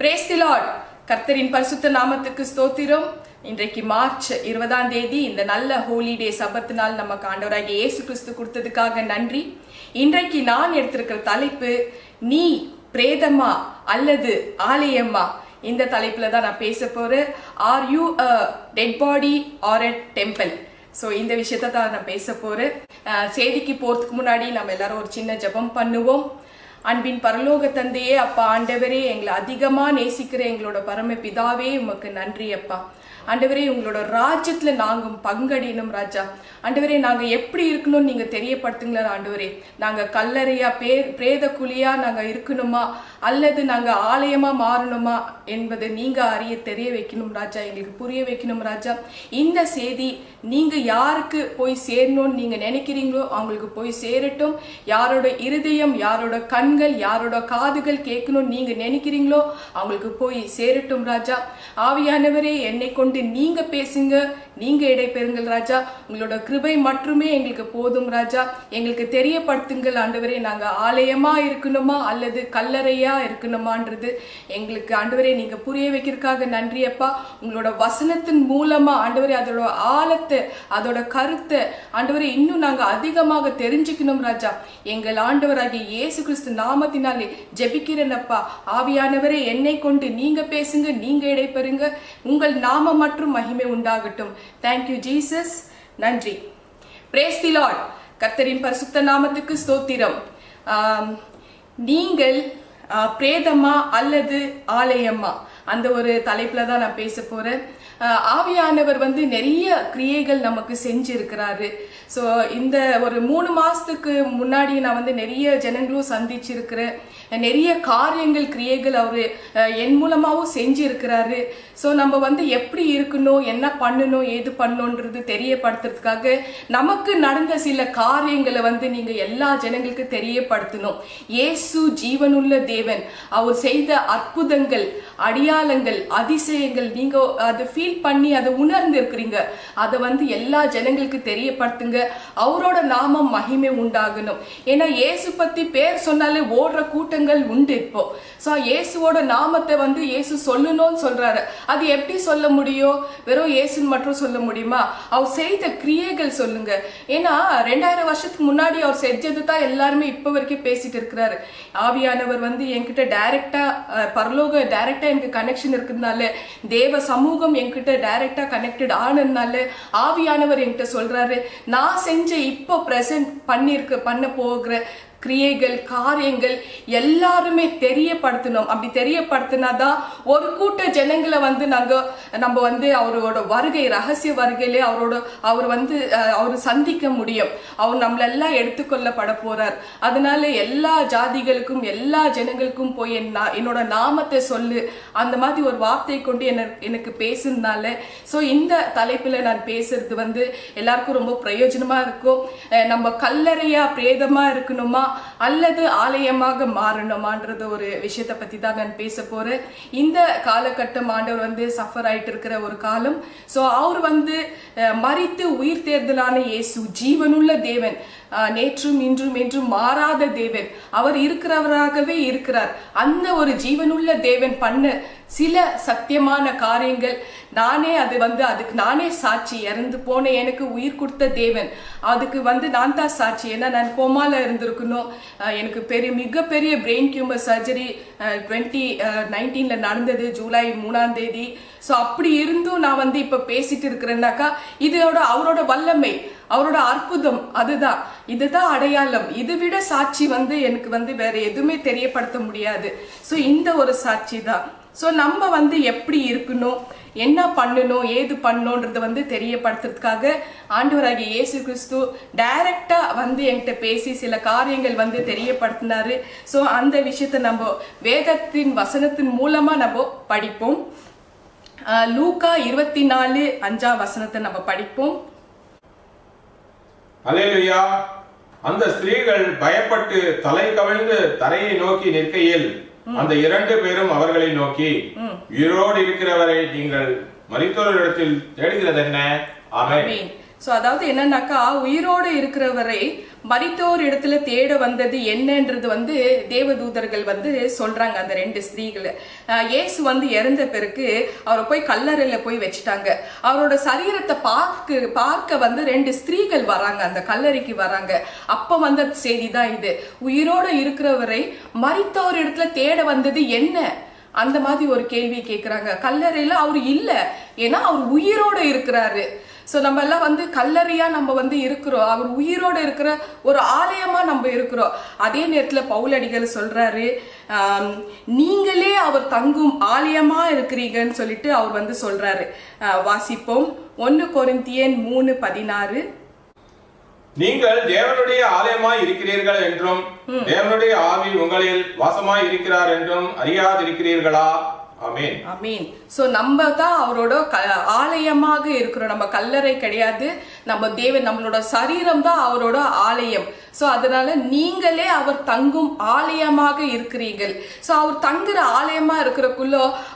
Brace the Lord. கர்த்தரின் பரிசுத்த நாமத்துக்கு ஸ்தோத்திரம். இன்றைக்கு மார்ச் 20ஆம் தேதி, இந்த நல்ல ஹோலிடே சபத்து நாள் நமக்கு ஆண்டவராகிய இயேசு கிறிஸ்து கொடுத்ததுக்காக நன்றி. இன்றைக்கு நான் எடுத்திருக்கிற தலைப்பு, நீ பிரேதமா அல்லது ஆலயமா? இந்த தலைப்புல தான் நான் பேச போறேன். Are you a dead body or a temple? So இந்த விஷயத்த தான் நான் பேச போறேன். செய்திக்கு போறதுக்கு முன்னாடி நம்ம எல்லாரும் ஒரு சின்ன ஜெபம் பண்ணுவோம். அன்பின் பரலோக தந்தையே, அப்பா ஆண்டவரே, எங்களை அதிகமா நேசிக்கிற எங்களோட பரம பிதாவே, உமக்கு நன்றி அப்பா. ஆண்டவரே, உங்களோட ராஜ்யத்துல நாங்க பங்கடினும் ராஜா. ஆண்டவரே, நாங்க எப்படி இருக்கணும்னு நீங்க தெரியப்படுத்துங்களா ஆண்டவரே. நாங்க கல்லறையா பிரேத குழியா நாங்க இருக்கணுமா அல்லது நாங்க ஆலயமா மாறணுமா என்பது நீங்க தெரிய வைக்கணும் ராஜா, எங்களுக்கு புரிய வைக்கணும் ராஜா. இந்த செய்தி நீங்க யாருக்கு போய் சேரணும்னு நீங்க நினைக்கிறீங்களோ அவங்களுக்கு போய் சேரட்டும். யாரோட இருதயம், யாரோட கண்கள், யாரோட காதுகள் கேட்கணும் நீங்க நினைக்கிறீங்களோ அவங்களுக்கு போய் சேரட்டும் ராஜா. ஆவியானவரே, என்னை கொண்டு நீங்க பேசுங்க, நீங்க இடைபெறுங்கள் ராஜா. உங்களோட கிருபை மட்டுமே எங்களுக்கு போதும் ராஜா. எங்களுக்கு தெரியப்படுத்துங்கள் ஆண்டவரே, நாங்க ஆலயமா இருக்கணுமா அல்லது கல்லறையா இருக்கணுமான்றது எங்களுக்கு ஆண்டவரே நீங்க புரிய வைக்கிறதுக்காக நன்றி அப்பா. உங்களோட வசனத்தின் மூலமா ஆண்டவரே அதோட ஆழத்தை, அதோட கருத்தை ஆண்டவரே இன்னும் நாங்க அதிகமாக தெரிஞ்சுக்கணும் ராஜா. எங்கள் ஆண்டவராகிய இயேசு கிறிஸ்து நாமத்தினாலே ஜெபிக்கிறேன் அப்பா. ஆவியானவரே, என்னை கொண்டு நீங்க பேசுங்க, நீங்க இடைபெறுங்க. உங்கள் நாம மற்றும் மகிமை உண்டாகட்டும். Thank you Jesus. நன்றி. Praise the Lord. கர்த்தரின் பரிசுத்த நாமத்துக்கு ஸ்தோத்திரம். நீங்கள் பிரேதமா அல்லது ஆலயமா? அந்த ஒரு தலைப்புல தான் நான் பேச போறேன். ஆவியானவர் நிறைய கிரியைகள் நமக்கு செஞ்சிருக்கிறாரு. ஸோ இந்த ஒரு 3 மாசத்துக்கு முன்னாடி நான் நிறைய ஜனங்களும் சந்திச்சிருக்கிறேன். நிறைய காரியங்கள், கிரியைகள் அவரு என் மூலமாவும் செஞ்சிருக்கிறாரு. ஸோ நம்ம எப்படி இருக்கணும், என்ன பண்ணணும், ஏது பண்ணணுன்றது தெரியப்படுத்துறதுக்காக நமக்கு நடந்த சில காரியங்களை நீங்க எல்லா ஜனங்களுக்கு தெரியப்படுத்தணும். இயேசு ஜீவனுள்ள தேவன். அவர் செய்த அற்புதங்கள், அடையாளங்கள், அதிசயங்கள் நீங்க அதை ஃபீல் பண்ணி அதை உணர்ந்து இருக்கிறீங்க. அதை எல்லா ஜனங்களுக்கு தெரியப்படுத்துங்க. அவரோட நாமம் மகிமை உண்டாகணும். ஏன்னா இயேசு பத்தி பேர் சொன்னாலே ஓடுற கூட்டங்கள் உண்டு இப்போ. ஸோ இயேசுவோட நாமத்தை இயேசு சொல்லணும்னு சொல்றாரு. அது எப்படி சொல்ல முடியும்? வெறும் இயேசுன்னு மட்டும் சொல்ல முடியுமா? அவர் செய்த கிரியைகள் சொல்லுங்க. ஏன்னா 2000 வருஷத்துக்கு முன்னாடி அவர் செஞ்சது தான் எல்லாருமே இப்ப வரைக்கும் பேசிட்டு இருக்கிறாரு. ஆவியானவர் என்கிட்ட டைரக்டா, பரலோக டைரக்டா எனக்கு கனெக்ஷன் இருக்கிறதுனால, தேவ சமூகம் என்கிட்ட டைரக்டா கனெக்டட் ஆனதுனால ஆவியானவர் என்கிட்ட சொல்றாரு, நான் செஞ்ச இப்போ பிரசன்ட் பண்ண போகிற கிரியைகள், காரியங்கள் எல்லாருமே தெரியப்படுத்தணும். அப்படி தெரியப்படுத்தினாதான் ஒரு கூட்ட ஜனங்களை நம்ம அவரோட வருகை, ரகசிய வருகையிலே அவர் சந்திக்க முடியும். அவர் நம்மளெல்லாம் எடுத்துக்கொள்ளப்பட போறார். அதனால எல்லா ஜாதிகளுக்கும், எல்லா ஜனங்களுக்கும் போய் என்னோட நாமத்தை சொல்லு, அந்த மாதிரி ஒரு வார்த்தை கொண்டு எனக்கு பேசுனால, ஸோ இந்த தலைப்புல நான் பேசுறது எல்லாருக்கும் ரொம்ப பிரயோஜனமா இருக்கும். நம்ம கல்லறையா பிரேதமா இருக்கணுமா அல்லது ஆலயமாக மாறணுமான்றது ஒரு விஷயத்தை பத்தி தான் நான் பேச போறேன். இந்த காலகட்டம் ஆண்டவர் சஃபர் ஆயிட்டு இருக்கிற ஒரு காலம். ஸோ அவர் மரித்து உயிர் தேர்தலான இயேசு ஜீவனுள்ள தேவன், நேற்றும் இன்றும் என்றும் மாறாத தேவன். அவர் இருக்கிறவராகவே இருக்கிறார். அந்த ஒரு ஜீவனுள்ள தேவன் பண்ண சில சத்தியமான காரியங்கள் அதுக்கு நானே சாட்சி. இறந்து போன எனக்கு உயிர் கொடுத்த தேவன், அதுக்கு நான் தான் சாட்சி. ஏன்னா நான் கோமால இருந்திருக்கணும். எனக்கு மிகப்பெரிய பிரெயின் டியூமர் சர்ஜரி 2019 நடந்தது, ஜூலை 3ஆம் தேதி. ஸோ அப்படி இருந்தும் நான் இப்ப பேசிட்டு இருக்கிறேன்னாக்கா இதோட அவரோட வல்லமை, அவரோட அற்புதம், இதுதான் அடையாளம். இதை விட சாட்சி எனக்கு வேற எதுவுமே தெரியப்படுத்த முடியாது. ஸோ இந்த ஒரு சாட்சி தான். ஸோ நம்ம எப்படி இருக்கணும், என்ன பண்ணணும், ஏது பண்ணணும்ன்றது தெரியப்படுத்துறதுக்காக ஆண்டவராகிய இயேசு கிறிஸ்து டைரக்டா என்கிட்ட பேசி சில காரியங்கள் தெரியப்படுத்தினாரு. ஸோ அந்த விஷயத்தை நம்ம வேதத்தின் வசனத்தின் மூலமா நம்ம படிப்போம். லூக்கா 24:5 நம்ம படிப்போம். அல்லேலூயா. அந்த ஸ்திரீகள் பயப்பட்டு தலை கவிழ்ந்து தரையை நோக்கி நிற்கையில் அந்த 2 பேரும் அவர்களை நோக்கி, உயிரோடு இருக்கிறவரை நீங்கள் மரித்தோரிடத்தில் தேடுகிறது என்ன? ஆமென். ஸோ அதாவது என்னன்னாக்கா உயிரோடு இருக்கிறவரை மரித்தோர் இடத்துல தேட வந்தது என்னன்றது வந்து தேவதூதர்கள் வந்து சொல்றாங்க. அந்த 2 ஸ்திரீகள் இயேசு வந்து இறந்த பிறகு அவரை போய் கல்லறையில போய் வச்சுட்டாங்க. அவரோட சரீரத்தை பார்க்க வந்து 2 ஸ்திரீகள் வராங்க, அந்த கல்லறைக்கு வராங்க. அப்ப வந்த செய்தி தான் இது. உயிரோடு இருக்கிறவரை மரித்தோர் இடத்துல தேட வந்தது என்ன, அந்த மாதிரி ஒரு கேள்வி கேட்கிறாங்க. கல்லறையில அவர் இல்ல, ஏன்னா அவர் உயிரோட இருக்கிறாரு. ஸோ நம்ம எல்லாம் வந்து கல்லறையா நம்ம வந்து இருக்கிறோம், அவர் உயிரோட இருக்கிற ஒரு ஆலயமா நம்ம இருக்கிறோம். அதே நேரத்தில் பவுலடிகள் சொல்றாரு, நீங்களே அவர் தங்கும் ஆலயமா இருக்கிறீங்கன்னு சொல்லிட்டு அவர் வந்து சொல்றாரு. வாசிப்போம் 1 கொரிந்தியர் 3:16. நீங்கள் தேவனுடைய ஆலயமாய் இருக்கிறீர்கள் என்றும் தேவனுடைய ஆவி உங்களில் வாசமாய் இருக்கிறார் என்றும் அறியாதிருக்கிறீர்களா? ஆமென். ஆமென். சோ நம்ம தான் அவரோட ஆலயமாக இருக்கிறோம். நம்ம கல்லறை கிடையாது, நம்ம தேவன், நம்மளோட சரீரம் தான் அவரோட ஆலயம். சோ அதனால நீங்களே அவர் தங்கும் ஆலயமாக இருக்கிறீர்கள். சோ அவர் தங்குற ஆலயமா இருக்கிறக்குள்ள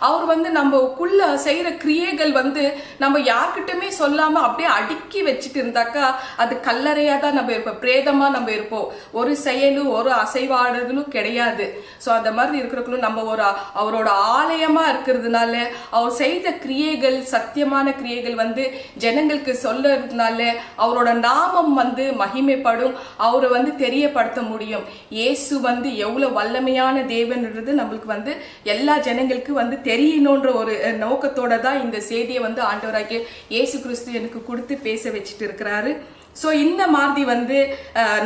அவர் வந்து நம்மக்குள்ள செய்யற கிரியைகள் வந்து நம்ம யார்கிட்டயுமே சொல்லாம அப்படியே அடுக்கி வச்சுட்டு இருந்தாக்கா அது கல்லறையா தான் நம்ம இருப்போம், பிரேதமா நம்ம இருப்போம். ஒரு செயலும் ஒரு அசைவாடுதலும் கிடையாது. சோ அந்த மாதிரி இருக்கிறக்குள்ள நம்ம ஒரு அவரோட ஆலயமா இருக்கிறதுனால அவர் செய்த கிரியைகள், சத்தியமான கிரியைகள் வந்து ஜனங்களுக்கு சொல்றதுனால அவரோட நாமம் வந்து மகிமைப்படும், அவரை வந்து தெரியப்படுத்த முடியும். இயேசு வந்து எவ்வளவு வல்லமையான தேவன்ன்றது நம்மளுக்கு வந்து எல்லா ஜனங்களுக்கு வந்து தெரியணும்ன்ற ஒரு நோக்கத்தோட தான் இந்த செய்தியை வந்து ஆண்டவராகிய இயேசு கிறிஸ்து எனக்கு கொடுத்து பேச வச்சுட்டு இருக்கிறாரு. ஸோ இந்த மாதிரி வந்து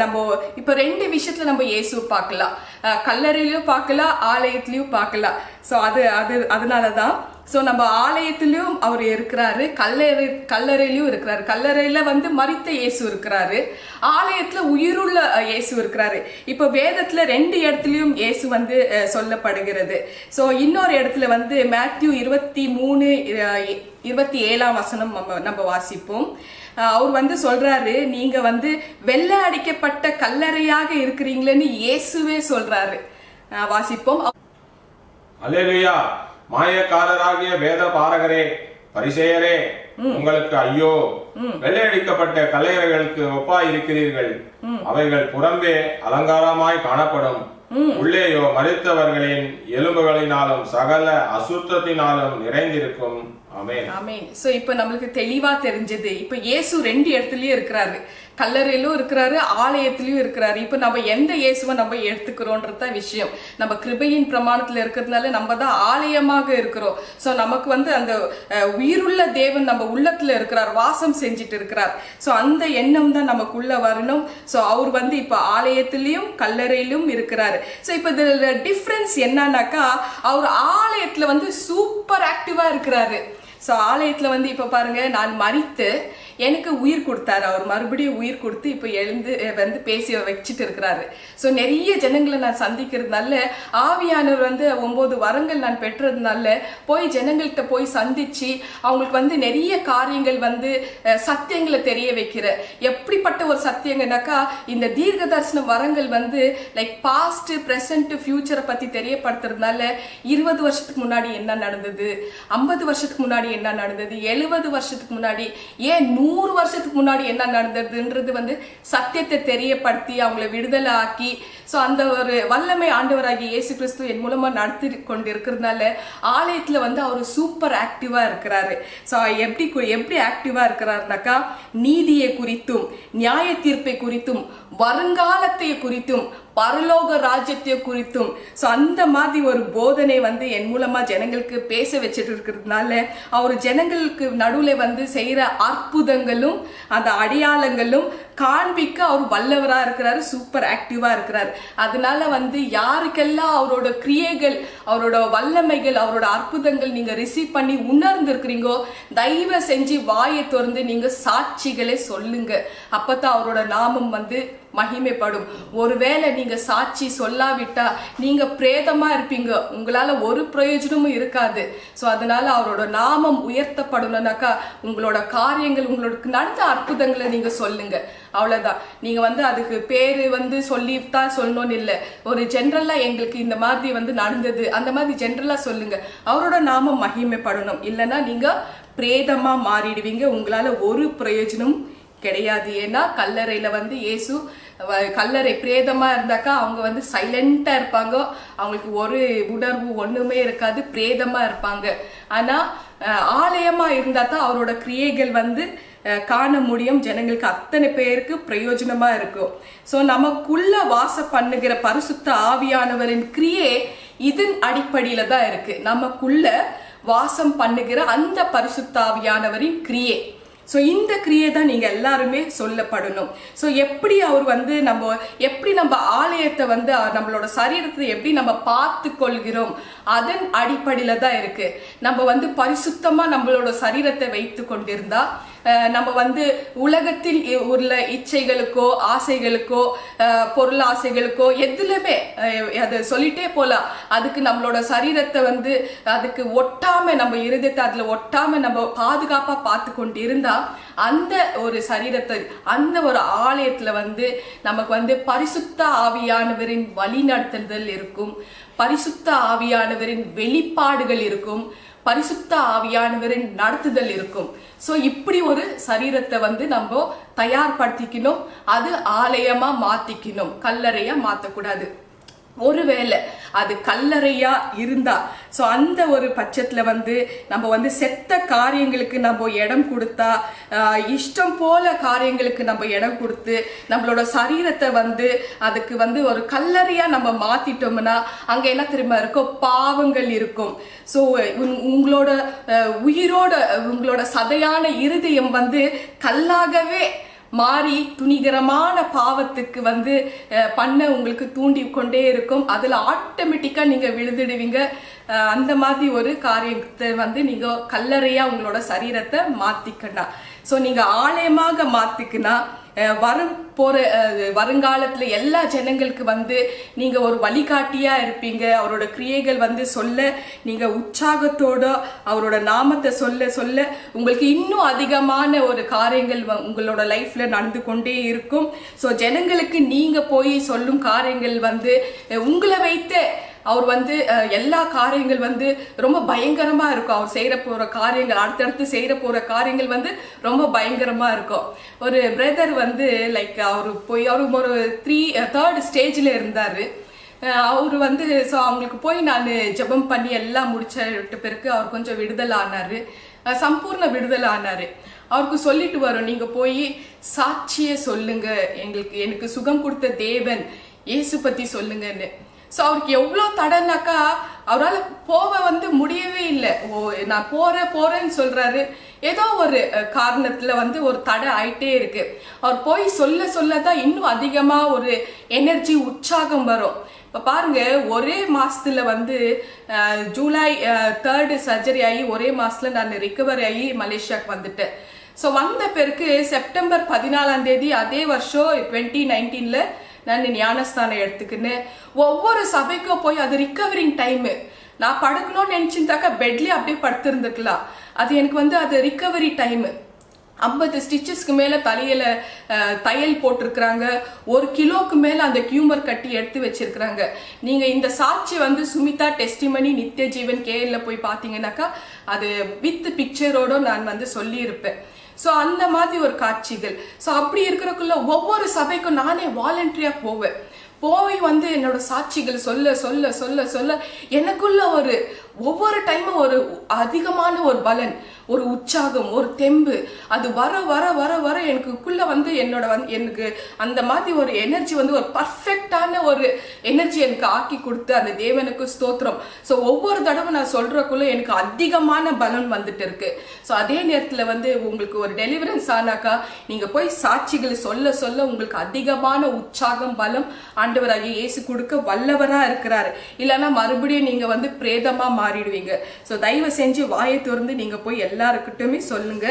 நம்ம இப்போ 2 விஷயத்துல நம்ம இயேசு பார்க்கலாம், கல்லறையிலையும் பார்க்கலாம், ஆலயத்திலையும் பார்க்கலாம். ஸோ அதனால தான் ஸோ நம்ம ஆலயத்திலையும் அவர் இருக்கிறாரு, கல்லறையிலையும் இருக்கிறாரு. கல்லறையில வந்து மரித்த இயேசு இருக்கிறாரு, ஆலயத்துல உயிருள்ள இயேசு இருக்கிறாரு. இப்போ வேதத்துல 2 இடத்துலயும் இயேசு வந்து சொல்லப்படுகிறது. ஸோ இன்னொரு இடத்துல வந்து மேத்யூ 23:27 நம்ம வாசிப்போம். அவர் வந்து சொல்றாரு, நீங்க வந்து வெள்ளை அடிக்கப்பட்ட கல்லறையாக இருக்கிறீங்களேன்னு இயேசுவே சொல்றாரு. வாசிப்போம். அல்லேலூயா. மாயக்காரராகிய வேத பாரகரே, பரிசேயரே, உங்களுக்கு ஐயோ! வெள்ளையடிக்கப்பட்ட கல்லறைகளுக்கு ஒப்பாய் இருக்கிறீர்கள். அவைகள் புறம்பே அலங்காரமாய் காணப்படும், உள்ளேயோ மரித்தவர்களின் எலும்புகளினாலும் சகல அசுத்தத்தினாலும் நிறைந்திருக்கும். ஆமென். ஆமென். சோ இப்போ நம்மளுக்கு தெளிவா தெரிஞ்சது, இப்போ இயேசு 2 இடத்துலயும் இருக்கிறாரு, கல்லறையிலும் இருக்கிறாரு, ஆலயத்திலயும் இருக்கிறாரு. இப்போ நம்ம எந்த இயேசுவை நம்ம எடுத்துக்கிறோம்ன்றத விஷயம். நம்ம கிருபையின் பிரமாணத்துல இருக்கிறதுனால நம்ம தான் ஆலயமாக இருக்கிறோம். சோ நமக்கு வந்து அந்த உயிருள்ள தேவன் நம்ம உள்ளத்துல இருக்கிறார், வாசம் செஞ்சுட்டு இருக்கிறார். சோ அந்த எண்ணம் தான் நமக்குள்ள வரணும். சோ அவர் வந்து இப்ப ஆலயத்திலயும் கல்லறையிலும் இருக்கிறாரு. சோ இப்ப இதுல டிஃபரன்ஸ் என்னன்னாக்கா, அவர் ஆலயத்துல வந்து சூப்பர் ஆக்டிவா இருக்கிறாரு. ஸோ ஆலயத்தில் வந்து இப்போ பாருங்க, நான் மரித்து எனக்கு உயிர் கொடுத்தாரு, அவர் மறுபடியும் உயிர் கொடுத்து இப்போ எழுந்து வந்து பேசி வச்சுட்டு இருக்கிறாரு. ஸோ நிறைய ஜனங்களை நான் சந்திக்கிறதுனால, ஆவியானவர் வந்து 9 வரங்கள் நான் பெற்றதுனால போய் ஜனங்கள்கிட்ட போய் சந்திச்சு அவங்களுக்கு வந்து நிறைய காரியங்கள் வந்து சத்தியங்களை தெரிய வைக்கிற. எப்படிப்பட்ட ஒரு சத்தியங்கனாக்கா, இந்த தீர்க்க தரிசன வரங்கள் வந்து லைக் பாஸ்ட், பிரசன்ட், ஃபியூச்சரை பத்தி தெரியப்படுத்துறதுனால 20 வருஷத்துக்கு முன்னாடி என்ன நடந்தது, 50 வருஷத்துக்கு முன்னாடி என்ன நடந்தது, 70 வருஷத்துக்கு முன்னாடி, ஏன் 100 வருஷத்துக்கு முன்னாடி என்ன நடந்ததுன்றது வந்து சத்தியத்தை தெரியப்படுத்தி அவங்களை விடுதலை ஆக்கி, ஸோ அந்த ஒரு வல்லமை ஆண்டவராகிய இயேசு கிறிஸ்து என் மூலமா நடத்தி கொண்டு இருக்கிறதுனால ஆலயத்துல வந்து அவர் சூப்பர் ஆக்டிவா இருக்கிறாரு. ஸோ எப்படி ஆக்டிவா இருக்கிறாருனாக்கா, நீதியை குறித்தும், நியாய தீர்ப்பை குறித்தும், வருங்காலத்தை குறித்தும், பரலோக ராஜ்யத்தை குறித்தும், ஸோ அந்த மாதிரி ஒரு போதனை வந்து என் மூலமா ஜனங்களுக்கு பேச வச்சுட்டு இருக்கிறதுனால அவர் ஜனங்களுக்கு நடுவில் வந்து செய்யற அற்புதங்களும் அந்த அடையாளங்களும் காண்பிக்க அவர் வல்லவரா இருக்கிறாரு, சூப்பர் ஆக்டிவா இருக்கிறாரு. அதனால வந்து யாருக்கெல்லாம் அவரோட கிரியைகள், அவரோட வல்லமைகள், அவரோட அற்புதங்கள் நீங்க ரிசீவ் பண்ணி உணர்ந்து இருக்கிறீங்கோ, தயவு செஞ்சு வாயை திறந்து நீங்க சாட்சிகளை சொல்லுங்க. அப்பதான் அவரோட நாமம் வந்து மகிமைப்படும். ஒருவேளை நீங்க சாட்சி சொல்லாவிட்டா நீங்க பிரேதமா இருப்பீங்க, உங்களால ஒரு பிரயோஜனமும் இருக்காது. ஸோ அதனால அவரோட நாமம் உயர்த்தப்படணும்னாக்கா உங்களோட காரியங்கள், உங்களுக்கு நடந்த அற்புதங்களை நீங்க சொல்லுங்க. அவ்வளவுதான். நீங்க வந்து அதுக்கு பேரு வந்து சொல்லித்தான் சொல்லணும்னு இல்லை, ஒரு ஜென்ரலா எங்களுக்கு இந்த மாதிரி வந்து நடந்தது, அந்த மாதிரி ஜென்ரலா சொல்லுங்க. அவரோட நாமம் மகிமைப்படணும். இல்லைன்னா நீங்க பிரேதமா மாறிடுவீங்க, உங்களால ஒரு பிரயோஜனம் கிடையாது. ஏன்னா கல்லறையில வந்து இயேசு கல்லறை பிரேதமா இருந்தாக்கா அவங்க வந்து சைலண்டா இருப்பாங்க, அவங்களுக்கு ஒரு உணர்வு ஒண்ணுமே இருக்காது, பிரேதமா இருப்பாங்க. ஆனா ஆலயமா இருந்தா தான் அவரோட கிரியைகள் வந்து காண முடியும், ஜனங்களுக்கு அத்தனை பேருக்கு பிரயோஜனமா இருக்கும். சோ நமக்குள்ள வாசம் பண்ணுகிற பரிசுத்த ஆவியானவரின் கிரியை இதன் அடிப்படையில தான் இருக்கு. நமக்குள்ள வாசம் பண்ணுகிற அந்த பரிசுத்த ஆவியானவரின் கிரியை. ஸோ இந்த கிரியை தான் நீங்க எல்லாருமே சொல்லப்படணும். ஸோ எப்படி அவர் வந்து எப்படி நம்ம ஆலயத்தை வந்து நம்மளோட சரீரத்தை எப்படி நம்ம பார்த்து கொள்கிறோம் அதன் அடிப்படையில தான் இருக்கு. நம்ம வந்து பரிசுத்தமா நம்மளோட சரீரத்தை வைத்து கொண்டிருந்தா நம்ம வந்து உலகத்தில் உள்ள இச்சைகளுக்கோ ஆசைகளுக்கோ பொருள் ஆசைகளுக்கோ எதுலமே அதை சொல்லிட்டே போலாம், அதுக்கு நம்மளோட சரீரத்தை வந்து அதுக்கு ஒட்டாம நம்ம இருதயத்தை அதுல ஒட்டாம நம்ம பாதுகாப்பா பார்த்து கொண்டு இருந்தா அந்த ஒரு சரீரத்தை அந்த ஒரு ஆலயத்துல வந்து நமக்கு வந்து பரிசுத்த ஆவியானவரின் வழி நடத்துதல் இருக்கும், பரிசுத்த ஆவியானவரின் வெளிப்பாடுகள் இருக்கும், பரிசுத்த ஆவியானவரின் நடத்துதல் இருக்கும். சோ இப்படி ஒரு சரீரத்தை வந்து நம்ம தயார்படுத்திக்கணும், அது ஆலயமா மாத்திக்கணும், கல்லறையா மாத்தக்கூடாது. ஒருவேளை அது கல்லறையா இருந்தா சோ அந்த ஒரு பட்சத்துல வந்து நம்ம வந்து செத்த காரியங்களுக்கு நம்ம இடம் கொடுத்தா, இஷ்டம் போல காரியங்களுக்கு நம்ம இடம் கொடுத்து நம்மளோட சரீரத்தை வந்து அதுக்கு வந்து ஒரு கல்லறையா நம்ம மாத்திட்டோம்னா அங்க என்ன தெரியுமா இருக்கும், பாவங்கள் இருக்கும். சோ உங்களோட உயிரோட உங்களோட சதையான இருதயம் வந்து கல்லாகவே மாறி துணிகரமான பாவத்துக்கு வந்து பண்ண உங்களுக்கு தூண்டி கொண்டே இருக்கும். அதுல ஆட்டோமேட்டிக்கா நீங்க விழுந்துடுவீங்க. அந்த மாதிரி ஒரு காரியத்தை வந்து நீங்க கல்லறையா உங்களோட சரீரத்தை மாத்திக்கணும். சோ நீங்க ஆலயமாக மாத்திக்கினா வருங்காலத்துல எல்லா ஜனங்களுக்கு வந்து நீங்க ஒரு வழிகாட்டியா இருப்பீங்க. அவரோட கிரியைகள் வந்து சொல்ல நீங்க உற்சாகத்தோட அவரோட நாமத்தை சொல்ல சொல்ல உங்களுக்கு இன்னும் அதிகமான ஒரு காரியங்கள் உங்களோட லைஃப்ல நடந்து கொண்டே இருக்கும். சோ ஜனங்களுக்கு நீங்க போய் சொல்லும் காரியங்கள் வந்து உங்களை வைத்து அவர் வந்து எல்லா காரியங்கள் வந்து ரொம்ப பயங்கரமா இருக்கும். அவர் செய்யற போற காரியங்கள் அடுத்தடுத்து செய்யற போற காரியங்கள் வந்து ரொம்ப பயங்கரமா இருக்கும். ஒரு பிரதர் வந்து லைக் அவரு ஒரு 3rd ஸ்டேஜ்ல இருந்தாரு. அவரு வந்து ஸோ அவங்களுக்கு போய் நான் ஜெபம் பண்ணி எல்லாம் முடிச்ச பிறகு அவர் கொஞ்சம் விடுதலை ஆனாரு, சம்பூர்ண விடுதலை ஆனாரு. அவருக்கு சொல்லிட்டு வரும், நீங்க போய் சாட்சிய சொல்லுங்க, எனக்கு சுகம் கொடுத்த தேவன் இயேசு பத்தி சொல்லுங்கன்னு. ஸோ அவருக்கு எவ்வளோ தடனாக்கா அவரால் போக வந்து முடியவே இல்லை. நான் போறேன்னு சொல்றாரு, ஏதோ ஒரு காரணத்துல வந்து ஒரு தடை ஆயிட்டே இருக்கு. அவர் போய் சொல்லதான் இன்னும் அதிகமா ஒரு எனர்ஜி உற்சாகம் வரும். இப்ப பாருங்க, ஒரே மாசத்துல வந்து ஜூலை 3rd சர்ஜரி ஆகி ஒரே மாசத்துல நான் ரிகவர் ஆகி மலேசியாவுக்கு வந்துட்டேன். ஸோ வந்த பிறகு செப்டம்பர் 14 அதே வருஷம் 2019ல நான் ஞானஸ்தானம் எடுத்துக்கின்னு ஒவ்வொரு சபைக்கும் போய் அது ரிகவரிங் டைமு. நான் படுக்கணும்னு நினைச்சிருந்தாக்கா பெட்லயே அப்படியே படுத்திருந்துக்கலாம். அது எனக்கு வந்து அது ரிகவரி டைமு. 50 ஸ்டிச்சஸ்க்கு மேல தலையில தையல் போட்டிருக்கிறாங்க, 1 கிலோக்கு மேல அந்த கியூமர் கட்டி எடுத்து வச்சிருக்கிறாங்க. நீங்க இந்த சாட்சி வந்து சுமிதா டெஸ்டிமனி நித்திய ஜீவன் கேஎல்ல போய் பாத்தீங்கன்னாக்கா அது வித் பிக்சரோட நான் வந்து சொல்லி இருப்பேன். சோ அந்த மாதிரி ஒரு காட்சிகள். சோ அப்படி இருக்கிறக்குள்ள ஒவ்வொரு சபைக்கும் நானே வாலண்டரியா போய் வந்து என்னோட சாட்சிகள் சொல்ல சொல்ல சொல்ல சொல்ல எனக்குள்ள ஒரு ஒவ்வொரு டைமும் ஒரு அதிகமான ஒரு பலன், ஒரு உற்சாகம், ஒரு தெம்பு அது வர வர வர வர எனக்குள்ள வந்து எனக்கு அந்த மாதிரி ஒரு எனர்ஜி வந்து ஒரு பர்ஃபெக்டான ஒரு எனர்ஜி எனக்கு ஆக்கி கொடுத்து அந்த தேவனுக்கு ஸ்தோத்திரம். ஸோ ஒவ்வொரு தடவை நான் சொல்றக்குள்ள எனக்கு அதிகமான பலன் வந்துட்டு இருக்கு. ஸோ அதே நேரத்தில் வந்து உங்களுக்கு ஒரு டெலிவரன்ஸ் ஆனாக்கா நீங்க போய் சாட்சிகளை சொல்ல சொல்ல உங்களுக்கு அதிகமான உற்சாகம் பலம் ஆண்டவராகிய இயேசு கொடுக்க வல்லவரா இருக்கிறாரு. இல்லைன்னா மறுபடியும் நீங்க வந்து பிரேதமா மாறிடுவீங்க. சோ தயவு செஞ்சு வாயை திறந்து நீங்க போய் எல்லாருக்கிட்டுமே சொல்லுங்க.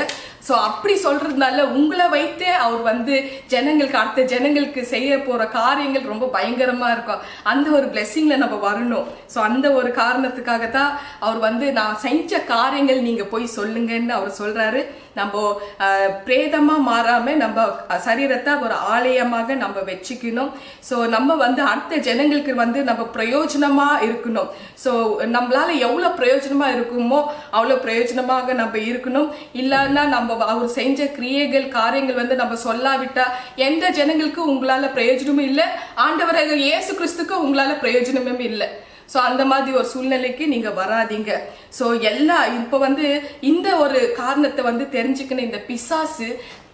சோ அப்படி சொல்றதுனால உங்களை வைத்தே அவர் வந்து அடுத்த ஜனங்களுக்கு செய்ய போற காரியங்கள் ரொம்ப பயங்கரமா இருக்கும். அந்த ஒரு பிளெஸிங்ல நம்ம வரணும். சோ அந்த ஒரு காரணத்துக்காக தான் அவர் வந்து நான் செஞ்ச காரியங்கள் நீங்க போய் சொல்லுங்கன்னு அவர் சொல்றாரு. நம்ம பிரேதமா மாறாம நம்ம சரீரத்தை ஒரு ஆலயமாக நம்ம வச்சுக்கணும். ஸோ நம்ம வந்து அடுத்த ஜனங்களுக்கு வந்து நம்ம பிரயோஜனமா இருக்கணும். ஸோ நம்மளால எவ்வளவு பிரயோஜனமா இருக்குமோ அவ்வளவு பிரயோஜனமாக நம்ம இருக்கணும். இல்லைன்னா நம்ம அவர் செஞ்ச கிரியைகள் காரியங்கள் வந்து நம்ம சொல்லாவிட்டா எந்த ஜனங்களுக்கு உங்களால பிரயோஜனமும் இல்லை, ஆண்டவராக இயேசு கிறிஸ்துக்கு உங்களால பிரயோஜனமும் இல்லை. ஸோ அந்த மாதிரி ஒரு சூழ்நிலைக்கு நீங்க வராதீங்க. ஸோ இப்போ வந்து இந்த ஒரு காரணத்தை வந்து தெரிஞ்சுக்கணும். இந்த பிசாசு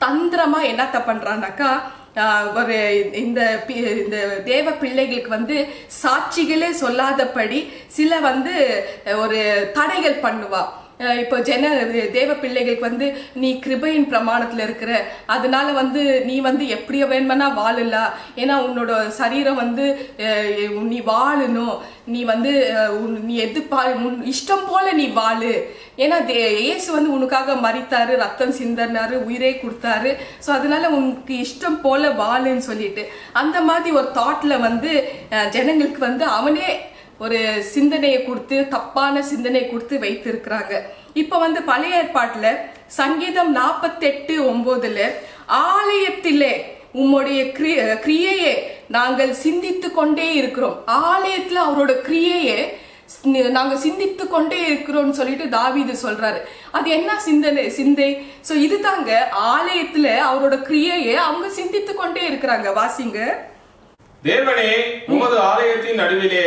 தந்திரமா என்னத்த பண்றான்னாக்கா, ஒரு இந்த தேவ பிள்ளைகளுக்கு வந்து சாட்சிகளே சொல்லாதபடி சில வந்து ஒரு தடைகள் பண்ணுவா. இப்போ தேவ பிள்ளைகளுக்கு வந்து நீ கிருபையின் பிரமாணத்துல இருக்கிற, அதனால வந்து நீ வந்து எப்படியோ வேணுமனா வாழலாம், ஏன்னா உன்னோட சரீரம் வந்து நீ வாழணும், நீ வந்து நீ உன் இஷ்டம் போல நீ வாழு, ஏன்னா இயேசு வந்து உனக்காக மரித்தாரு, ரத்தம் சிந்தனாரு, உயிரே கொடுத்தாரு, ஸோ அதனால உனக்கு இஷ்டம் போல வாழுன்னு சொல்லிட்டு அந்த மாதிரி ஒரு தாட்ல வந்து ஜனங்களுக்கு வந்து அவனே ஒரு சிந்தனையை கொடுத்து, தப்பான சிந்தனை கொடுத்து வைத்திருக்கிறாங்க. இப்ப வந்து பழைய ஏற்பாட்டுல சங்கீதம் 48:9 ஆலயத்திலே உம்முடைய கிரியையே நாங்கள் சிந்தித்து கொண்டே இருக்கிறோம். ஆலயத்துல அவரோட கிரியையே நாங்க சிந்தித்து கொண்டே இருக்கிறோம்னு சொல்லிட்டு தாவீது சொல்றாரு. அது என்ன சிந்தை? சோ இது தாங்க ஆலயத்துல அவரோட கிரியையை அவங்க சிந்தித்து கொண்டே இருக்கிறாங்க. வாசிங்க. தேவனே, உமது ஆலயத்தின் நடுவிலே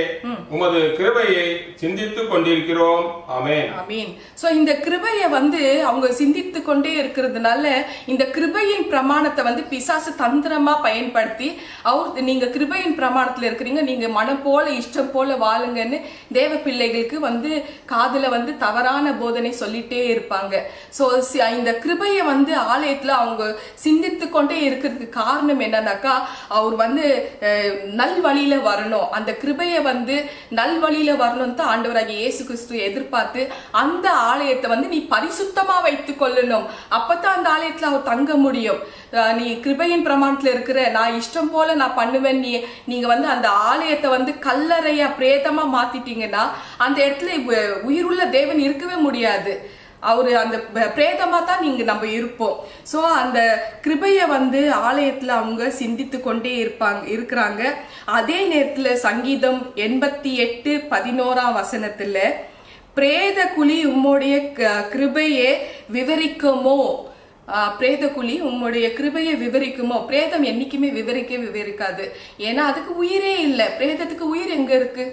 உமது கிருபையை சிந்தித்துக் கொண்டிருக்கிறோம். ஆமென். ஆமென். சோ இந்த கிருபையை வந்து அவங்க சிந்தித்து கொண்டே இருக்கிறதுனால இந்த கிருபையின் பிரமாணத்தை வந்து பிசாசு தந்திரமா பயன்படுத்தி நீங்க கிருபையின் பிரமாணத்துல இருக்கிறீங்க, நீங்க மனம் போல இஷ்டம் போல வாழுங்கன்னு தேவ பிள்ளைகளுக்கு வந்து காதுல வந்து தவறான போதனை சொல்லிட்டே இருப்பாங்க. சோ இந்த கிருபையை வந்து ஆலயத்துல அவங்க சிந்தித்து கொண்டே இருக்கிறதுக்கு காரணம் என்னன்னாக்கா, அவர் வந்து நல் வழியில வரணும், அந்த கிருபையை வந்து நல் வழியில வரணும் தான் ஆண்டவராகிய இயேசு கிறிஸ்து எதிர்பார்த்து அந்த ஆலயத்தை வந்து நீ பரிசுத்தமா வைத்துக் கொள்ளணும், அப்பதான் அந்த ஆலயத்துல அவர் தங்க முடியும். நீ கிருபையின் பிரமாணத்துல இருக்கிற, நான் இஷ்டம் போல நான் பண்ணுவேன், நீங்க வந்து அந்த ஆலயத்தை வந்து கல்லறையா பிரேதமா மாத்திட்டீங்கன்னா அந்த இடத்துல உயிருள்ள தேவன் இருக்கவே முடியாது. அவரு அந்த பிரேதமா தான் நம்ம இருப்போம். சோ அந்த கிருபைய வந்து ஆலயத்துல அவங்க சிந்தித்து கொண்டே இருக்கிறாங்க. அதே நேரத்துல சங்கீதம் 88:11 பிரேத குழி உம்முடைய கிருபையை விவரிக்குமோ, பிரேத குழி உம்முடைய கிருபையை விவரிக்குமோ. பிரேதம் என்னைக்குமே விவரிக்காது, ஏன்னா அதுக்கு உயிரே இல்லை. பிரேதத்துக்கு உயிர் எங்க இருக்கு?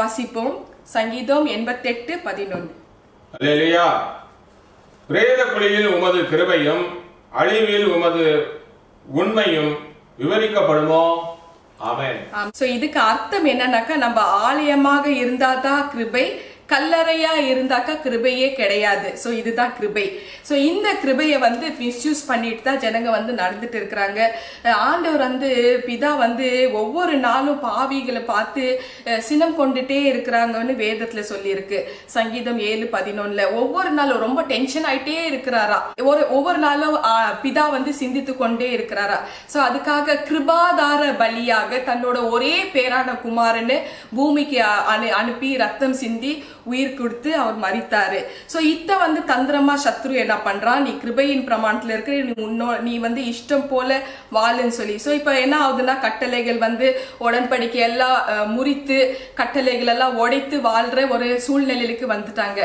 வாசிப்போம். சங்கீதம் 88:11. அல்லேலூயா. பிரேத குழியில் உமது கிருபையும் அழிவில் உமது உண்மையும் விவரிக்கப்படுமோ? ஆமென். சோ இதுக்கு அர்த்தம் என்னன்னாக்கா, நம்ம ஆலயமாக இருந்தாதான் கிருபை, கல்லறையா இருந்தாக்கா கிருபையே கிடையாது. சோ இதுதான் கிருபை. சோ இந்த கிருபையை வந்து மிஸ்யூஸ் பண்ணிட்டு தான் ஜனங்க வந்து நடந்துட்டு இருக்கிறாங்க. ஆண்டவர் வந்து பிதா வந்து ஒவ்வொரு நாளும் பாவிகளை பார்த்து சினம் கொண்டுட்டே இருக்கிறாங்கன்னு வேதத்துல சொல்லி இருக்கு. சங்கீதம் 7:11 ஒவ்வொரு நாளும் ரொம்ப டென்ஷன் ஆயிட்டே இருக்கிறாரா, ஒவ்வொரு நாளும் பிதா வந்து சிந்தித்து கொண்டே இருக்கிறாரா. சோ அதுக்காக கிருபாதார பலியாக தன்னோட ஒரே பேரான குமாரன்னு பூமிக்கு அனுப்பி ரத்தம் சிந்தி உயிர் கொடுத்து அவர் மரித்தாரு. சோ இத்த வந்து தந்திரமா சத்ரு என்ன பண்றான், நீ கிருபையின் பிரமாணத்துல இருக்கிற, நீ வந்து இஷ்டம் போல வாழுன்னு சொல்லி. சோ இப்ப என்ன ஆகுதுன்னா, கட்டளைகள் வந்து உடன்படிக்கை எல்லாம் முறித்து கட்டளைகள் எல்லாம் உடைத்து வாழ்ற ஒரு சூழ்நிலைக்கு வந்துட்டாங்க.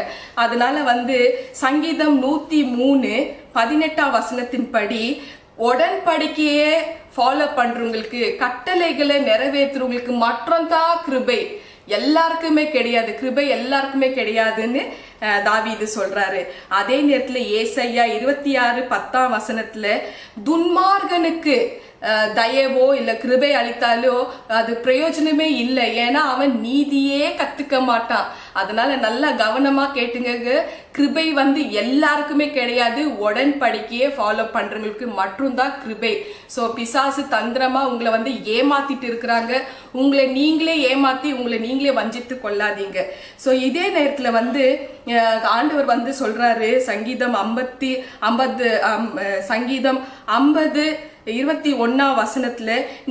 அதனால வந்து சங்கீதம் 103:18 படி உடன்படிக்கையே ஃபாலோ பண்றவங்களுக்கு, கட்டளைகளை நிறைவேற்றுறவங்களுக்கு மட்டும் தான் கிருபை, எல்லாருக்குமே கிடையாது. கிருபை எல்லாருக்குமே கிடையாதுன்னு தாவீது சொல்றாரு. அதே நேரத்துல ஏசாயா 26:10 துன்மார்கனுக்கு தயவோ இல்ல கிருபை அளித்தாலோ அது பிரயோஜனமே இல்லை, ஏன்னா அவன் நீதியே கத்துக்க மாட்டான். அதனால நல்லா கவனமா கேட்டுங்க, கிருபை வந்து எல்லாருக்குமே கிடையாது, உடன்படிக்கையே ஃபாலோ பண்றவங்களுக்கு மட்டும்தான் கிருபை. சோ பிசாசு தந்திரமா உங்களை வந்து ஏமாத்திட்டு இருக்கிறாங்க. உங்களை நீங்களே ஏமாத்தி உங்களை நீங்களே வஞ்சித்து கொள்ளாதீங்க. சோ இதே நேரத்துல வந்து ஆண்டவர் வந்து சொல்றாரு சங்கீதம் 50:21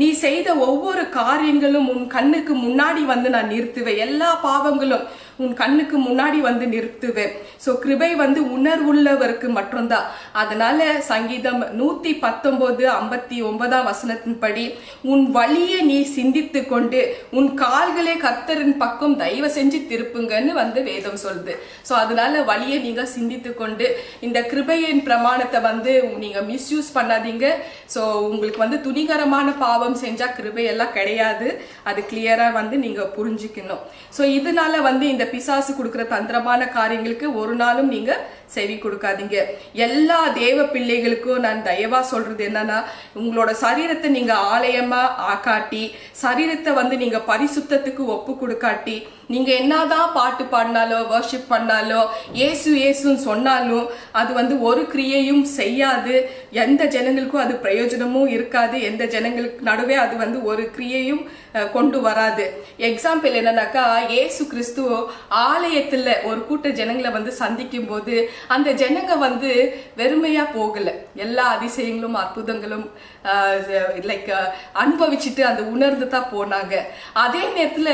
நீ செய்த ஒவ்வொரு காரியங்களும் உன் கண்ணுக்கு முன்னாடி வந்து நான் நிறுத்துவேன், எல்லா பாவங்களும் உன் கண்ணுக்கு முன்னாடி வந்து நிறுத்துவேன். ஸோ கிருபை வந்து உணர்வுள்ளவருக்கு மட்டும்தான். அதனால சங்கீதம் 119:59 வசனத்தின்படி உன் வழியை நீ சிந்தித்து கொண்டு உன் கால்களே கர்த்தரின் பக்கம் தயவு செஞ்சு திருப்புங்கன்னு வந்து வேதம் சொல்லுது. ஸோ அதனால வழியை நீங்க சிந்தித்து கொண்டு இந்த கிருபையின் பிரமாணத்தை வந்து நீங்க மிஸ்யூஸ் பண்ணாதீங்க. ஸோ உங்களுக்கு வந்து துணிகரமான பாவம் செஞ்சா கிருபை எல்லாம் கிடையாது. அது கிளியரா வந்து நீங்க புரிஞ்சுக்கணும். ஸோ இதனால வந்து இந்த பிசாசு கொடுக்குற தந்திரமான காரியங்களுக்கு ஒரு நாளும் நீங்க செவி கொடுக்காதீங்க. எல்லா தேவ பிள்ளைகளுக்கும் நான் தயவா சொல்றது என்னன்னா, உங்களோட சரீரத்தை நீங்க ஆலயமா ஆக்காட்டி, சரீரத்தை வந்து நீங்க பரிசுத்தத்துக்கு ஒப்பு கொடுக்காட்டி, நீங்க என்னதான் பாட்டு பாடினாலோ வர்ஷிப் பண்ணாலோ ஏசு ஏசுன்னு சொன்னாலும் அது வந்து ஒரு கிரியையும் செய்யாது. எந்த ஜனங்களுக்கும் அது பிரயோஜனமும் இருக்காது. எந்த ஜனங்களுக்கு நடுவே அது வந்து ஒரு கிரியையும் கொண்டு வராது. எக்ஸாம்பிள் என்னன்னாக்கா, ஏசு கிறிஸ்து ஆலயத்துல ஒரு கூட்ட ஜனங்களை வந்து சந்திக்கும் போது அந்த ஜனங்க வந்து வெறுமையா போகல, எல்லா அதிசயங்களும் அற்புதங்களும் லைக் அனுபவிச்சுட்டு அந்த உணர்ந்து தான் போனாங்க. அதே நேரத்துல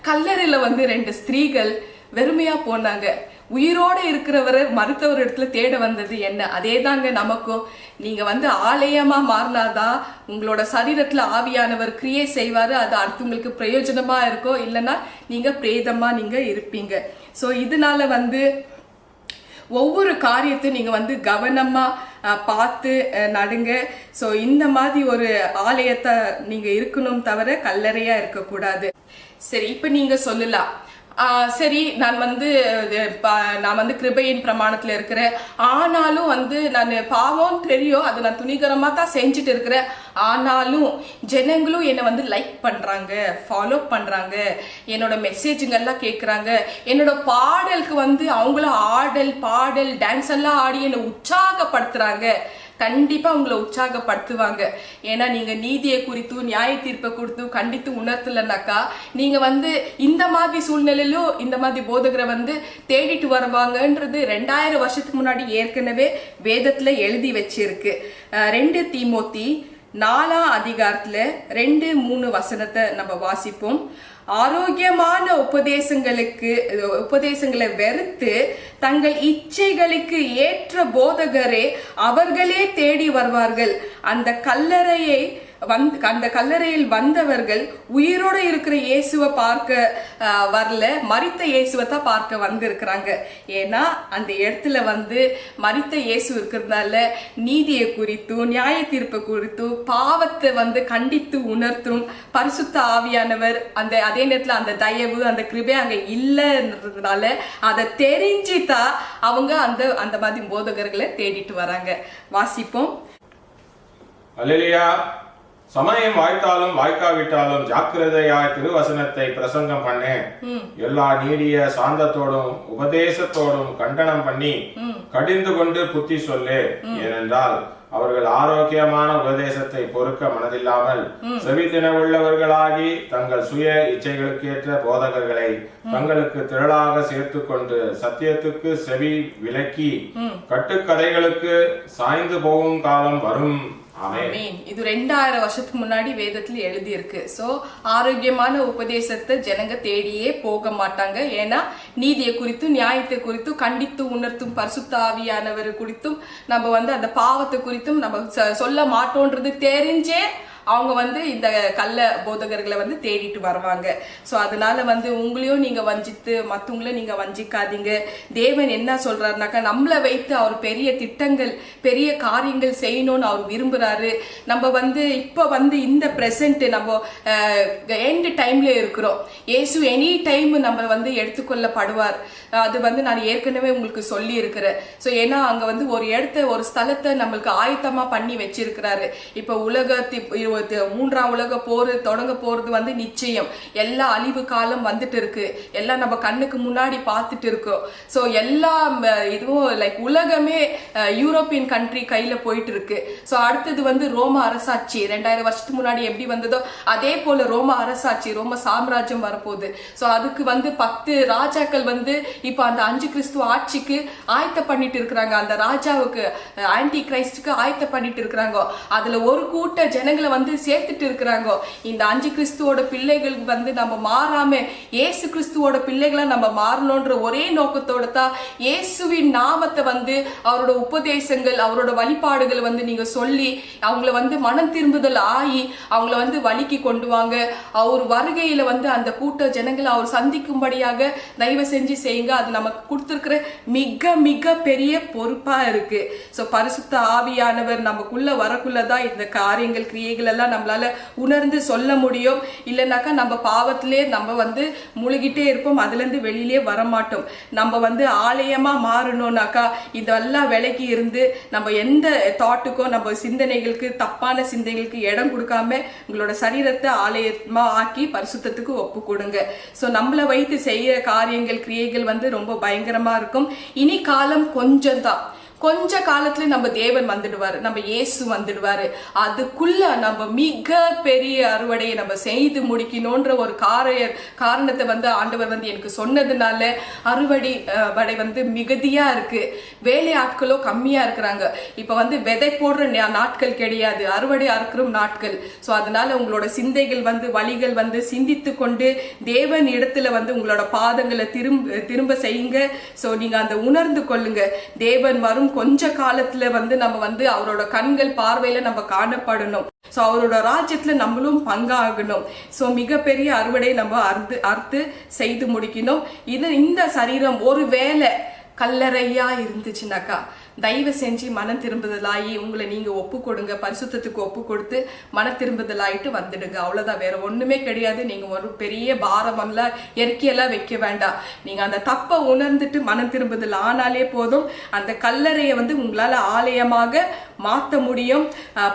கல்லறையில வந்து 2 ஸ்திரீகள் வெறுமையா போனாங்க. உயிரோட இருக்கிறவரை மருத்துவர் இடத்துல தேட வந்தது என்ன? அதே தாங்க நமக்கும். நீங்க வந்து ஆலயமா மாறினாதான் உங்களோட சரீரத்துல ஆவியானவர் கிரியை செய்வாரு. அது அடுத்தவங்களுக்கு பிரயோஜனமா இருக்கும். இல்லைன்னா நீங்க பிரேதமா நீங்க இருப்பீங்க. ஸோ இதனால வந்து ஒவ்வொரு காரியத்தையும் நீங்க வந்து கவனமா பார்த்து நடுங்க. ஸோ இந்த மாதிரி ஒரு ஆலயத்தை நீங்க இருக்கணும் தவிர கல்லறையா இருக்கக்கூடாது. சரி, இப்ப நீங்க சொல்லலாம், சரி நான் வந்து கிருபையின் பிரமாணத்துல இருக்கிறேன், ஆனாலும் வந்து நான் பாவம் தெரியும், அது நான் துணிகரமா தான் செஞ்சுட்டு இருக்கிறேன், ஆனாலும் ஜனங்களும் என்னை வந்து லைக் பண்றாங்க, ஃபாலோ பண்றாங்க, என்னோட மெசேஜுங்கெல்லாம் கேட்குறாங்க, என்னோட பாடலுக்கு வந்து அவங்களும் ஆடல் பாடல் டான்ஸ் எல்லாம் ஆடி என்னை உற்சாகப்படுத்துறாங்க. கண்டிப்பா உங்களை உற்சாகப்படுத்துவாங்க. ஏன்னா நீங்க நீதியை குறித்தும் நியாய தீர்ப்பை குறித்தும் கண்டித்து உணர்த்தலனாக்கா நீங்க வந்து இந்த மாதிரி சூழ்நிலையிலும் இந்த மாதிரி போதகரை வந்து தேடிட்டு வருவாங்கன்றது 2000 வருஷத்துக்கு முன்னாடி ஏற்கனவே வேதத்துல எழுதி வச்சிருக்கு. 2 தீமோத்தி 4ஆம் அதிகாரத்துல 2-3 வசனத்தை நம்ம வாசிப்போம். ஆரோக்கியமான உபதேசங்களை வெறுத்து தங்கள் இச்சைகளுக்கு ஏற்ற போதகரே அவர்களே தேடி வருவார்கள். அந்த கல்லறையில் வந்தவர்கள் உயிரோட இருக்கிற இயேசுவை பார்க்க வரல, மரித்த இயேசுவை தான் பார்க்க வந்திருக்கிறாங்க. ஏன்னா அந்த இடத்துல வந்து மரித்த இயேசு இருக்கிறதுனால நீதியை குறித்தும் நியாய தீர்ப்பை குறித்தும் பாவத்தை வந்து கண்டித்து உணர்த்தும் பரிசுத்த ஆவியானவர் அதே நேரத்துல அந்த தயவு அந்த கிருபை அங்க இல்லைன்றதுனால அதை தெரிஞ்சுதான் அவங்க அந்த மாதிரி போதகர்களை தேடிட்டு வராங்க. வாசிப்போம். அல்லேலூயா. சமயம் வாய்த்தாலும் வாய்க்காவிட்டாலும் ஜாக்கிரதையாய் திருவசனத்தை பிரசங்கம் பண்ணு. எல்லா நீடிய சாந்தத்தோடும் உபதேசத்தோடும் கண்டனம் பண்ணி கடிந்து கொண்டு புத்தி சொல்லு. ஏனென்றால் அவர்கள் ஆரோக்கியமான உபதேசத்தை பொறுக்க மனதில்லாமல் செவித்தின உள்ளவர்களாகி தங்கள் சுய இச்சைகளுக்கேற்ற போதகர்களை தங்களுக்கு திரளாக சேர்த்து கொண்டு சத்தியத்துக்கு செவி விலக்கி கட்டுக்கதைகளுக்கு சாய்ந்து போகும் காலம் வரும். இது 2000 வருஷத்துக்கு முன்னாடி வேதத்துல எழுதி இருக்கு. சோ ஆரோக்கியமான உபதேசத்தை ஜனங்க தேடியே போக மாட்டாங்க. ஏன்னா நீதியை குறித்தும் நியாயத்தை குறித்தும் கண்டித்து உணர்த்தும் பரிசுத்த ஆவியானவர் குறித்தும் நம்ம வந்து அந்த பாவத்தை குறித்தும் நம்ம சொல்ல மாட்டோன்றது தெரிஞ்சே அவங்க வந்து இந்த கள்ள போதகர்களை வந்து தேடிட்டு வருவாங்க. ஸோ அதனால வந்து உங்களையும் நீங்க வஞ்சித்து மற்றவங்களையும் நீங்க வஞ்சிக்காதீங்க. தேவன் என்ன சொல்றாருனாக்கா, நம்மளை வைத்து அவர் பெரிய திட்டங்கள் பெரிய காரியங்கள் செய்யணும்னு அவர் விரும்புறாரு. நம்ம வந்து இப்ப வந்து இந்த பிரசன்ட் நம்ம எண்ட் டைம்ல இருக்கிறோம். இயேசு எனி டைம் நம்ம வந்து எடுத்துக்கொள்ளப்படுவார். அது வந்து நான் ஏற்கனவே உங்களுக்கு சொல்லி இருக்கிறேன். ஸோ ஏன்னா அங்க வந்து ஒரு ஸ்தலத்தை நம்மளுக்கு ஆயத்தமா பண்ணி வச்சிருக்கிறாரு. இப்ப மூன்றாம் உலக போர் தொடங்க போறது வந்து நிச்சயம். எல்லா அழிவு காலம் வந்துட்டு இருக்கு. எல்லாம் நம்ம கண்ணுக்கு முன்னாடி பார்த்துட்டு இருக்கோம். ஸோ எல்லா இதுவும் லைக் உலகமே யூரோப்பியன் கண்ட்ரி கையில போயிட்டு இருக்கு. ஸோ அடுத்தது வந்து ரோம அரசாட்சி 2000 வருஷத்துக்கு முன்னாடி எப்படி வந்ததோ அதே போல ரோம அரசாட்சி ரோம சாம்ராஜ்யம் வரப்போகுது. ஸோ அதுக்கு வந்து 10 ராஜாக்கள் வந்து இப்ப அந்த 5 கிறிஸ்துவ ஆட்சிக்கு ஆயத்த பண்ணிட்டு இருக்கிறாங்க. அந்த ராஜாவுக்கு ஆன்டி கிரைஸ்டுக்கு ஆயத்த பண்ணிட்டு இருக்கிறாங்க. அதுல ஒரு கூட்ட ஜனங்களை வந்து சேர்த்துட்டு இருக்கிறாங்க. இந்த அஞ்சு கிறிஸ்துவோட பிள்ளைகளுக்கு வந்து நம்ம மாறாம இயேசு கிறிஸ்துவோட பிள்ளைகளா நம்ம மாறணும்ன்ற ஒரே நோக்கத்தோட தான் இயேசுவின் நாமத்தை வந்து அவரோட உபதேசங்கள் அவரோட வழிபாடுகள் வந்து நீங்க சொல்லி அவங்கள வந்து மனம் திரும்புதல் ஆகி அவங்கள வந்து வழிக்கு கொண்டு வாங்க. அவர் வருகையில வந்து அந்த கூட்ட ஜனங்களை அவர் சந்திக்கும்படியாக தயவு செஞ்சு செய்யுங்க. அது நமக்கு கொடுத்திருக்கிற மிக மிக பெரிய பொறுப்பா இருக்கு. சோ பரிசுத்த ஆவியானவர் நமக்குள்ள வரக்குள்ளதான் இந்த காரியங்கள் கிரியைகள் எல்லாம் நம்மளால உணர்ந்து சொல்ல முடியும். இல்லைனாக்கா நம்ம பாவத்திலே நம்ம வந்து முழுகிட்டே இருப்போம், அதுல இருந்து வெளியிலே வரமாட்டோம். நம்ம வந்து ஆலயமா மாறணும்னாக்கா இதெல்லாம் விலகி இருந்து நம்ம எந்த தாட்டுக்கோ நம்ம சிந்தனைகளுக்கு தப்பான சிந்தனைகளுக்கு இடம் கொடுக்காம உங்களோட சரீரத்தை ஆலயமா ஆக்கி பரிசுத்தத்துக்கு ஒப்பு கொடுங்க. சோ நம்மள வைத்து செய்ய காரியங்கள் கிரியைகள் வந்து ரொம்ப பயங்கரமா இருக்கும். இனி காலம் கொஞ்சம் தான், கொஞ்ச காலத்துல நம்ம தேவன் வந்துடுவாரு, நம்ம இயேசு வந்துடுவாரு. அதுக்குள்ள நம்ம மிக பெரிய அறுவடையை நம்ம செய்து முடிக்கணும்ன்ற ஒரு காரணத்தை வந்து ஆண்டவர் வந்து எனக்கு சொன்னதுனால அறுவடை வந்து மிகுதியா இருக்கு. வேலை ஆட்களோ கம்மியா இருக்கிறாங்க. இப்ப வந்து விதை போடுற நாட்கள் கிடையாது, அறுவடை அறுக்கிற நாட்கள். சோ அதனால உங்களோட சிந்தைகள் வந்து வழிகள் வந்து சிந்தித்து கொண்டு தேவன் இடத்துல வந்து உங்களோட பாதங்களை திரும்ப செய்யுங்க. சோ நீங்க அந்த உணர்ந்து கொள்ளுங்க. தேவன் வரும் கொஞ்ச காலத்துல வந்து நம்ம வந்து அவரோட கண்கள் பார்வையில நம்ம காணப்படணும். சோ அவரோட ராஜ்யத்துல நம்மளும் பங்காகணும். சோ மிகப்பெரிய அறுவடை நம்ம அறுத்து செய்து முடிக்கணும். இந்த சரீரம் ஒருவேளை கல்லறையா இருந்துச்சுனாக்கா தயவு செஞ்சு மனம் திரும்புதலாயி உங்களை நீங்க ஒப்பு கொடுங்க, பரிசுத்தத்துக்கு ஒப்பு கொடுத்து மன திரும்புதலாயிட்டு வந்துடுங்க. அவ்வளவுதான், வேற ஒண்ணுமே கிடையாது. நீங்க ஒரு பெரிய பாரமெல்லாம் இறக்கியெல்லாம் வைக்க வேண்டாம். நீங்க அந்த தப்பை உணர்ந்துட்டு மனம் திரும்புதல் ஆனாலே போதும். அந்த கல்லறையை வந்து உங்களால ஆலயமாக மாத்த முடியும்,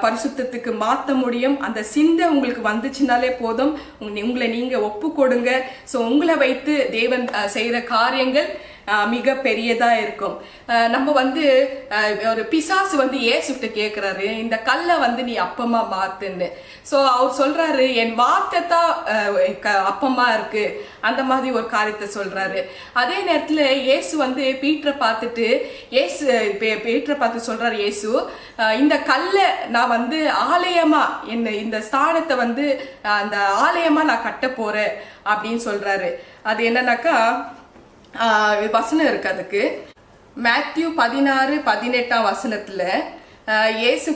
பரிசுத்தத்துக்கு மாத்த முடியும். அந்த சிந்தை உங்களுக்கு வந்துச்சுனாலே போதும். உங்களை நீங்க ஒப்பு கொடுங்க. சோ உங்களை வைத்து தேவன் செய்யற காரியங்கள் மிக பெரியதா இருக்கும். நம்ம வந்து ஒரு பிசாசு வந்து ஏசுகிட்ட கேட்கிறாரு, இந்த கல்லை வந்து நீ அப்பமா மாத்துன்னு. சோ அவர் சொல்றாரு, என் வார்த்தை தான் அப்பமா இருக்கு, அந்த மாதிரி ஒரு காரியத்தை சொல்றாரு. அதே நேரத்துல இயேசு வந்து பீட்டரை பார்த்து சொல்றாரு, இயேசு இந்த கல்லை நான் வந்து ஆலயமா இந்த ஸ்தானத்தை வந்து அந்த ஆலயமா நான் கட்ட போறேன் அப்படின்னு சொல்றாரு. அது என்னன்னாக்கா வசனம் இருக்கு அதுக்கு. மேத்யூ 16:18 இயேசு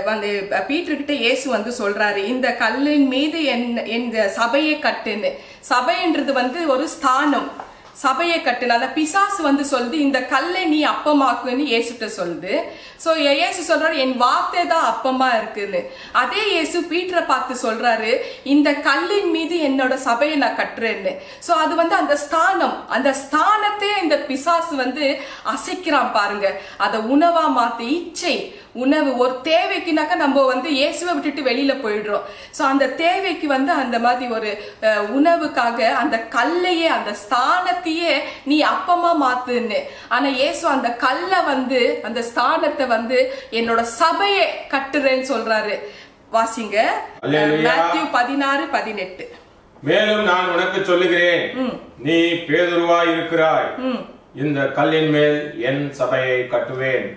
வந்து பீட்டர் கிட்ட இயேசு வந்து சொல்றாரு, இந்த கல்லின் மீது என் சபையை கட்டுன்னு. சபைன்றது வந்து ஒரு ஸ்தானம், சபையை கட்டுன. அந்த பிசாசு வந்து சொல்லுது, இந்த கல்லை நீ அப்பமாக்குன்னு இயேசுட்ட சொல்லுது. சோ இயேசு சொல்றாரு, என் வார்த்தை தான் அப்பமா இருக்குன்னு. அதே இயேசு பீட்டரை பார்த்து சொல்றாரு, இந்த கல்லின் மீது என்னோட சபையை நான் கட்டுறேன்னு. சோ அது வந்து அந்த ஸ்தானம், அந்த ஸ்தானத்தையே இந்த பிசாசு வந்து அசைக்கிறான் பாருங்க. அதை உணவா மாத்தி இச்சை உணவு ஒரு தேவைக்குனாக்கா நம்ம வந்து இயேசுவை விட்டுட்டு வெளியில போயிடுறோம். சோ அந்த தேவைக்கு வந்து அந்த மாதிரி ஒரு உணவுக்காக அந்த கல்லையே அந்த ஸ்தானத்தையே நீ அப்பமா மாத்துன்னு. ஆனா இயேசு அந்த கல்லை வந்து அந்த ஸ்தானத்தை வந்து என்னோட சபையை கட்டுறேன்னு சொல்றாரு. வாசிங்க மேத்யூ 16:18. மேலும் நான் உனக்கு சொல்லுகிறேன், நீ பேதுருவாய் இருக்கிறாய், இந்த கல்லின் மேல் என் சபையை கட்டுவேன்,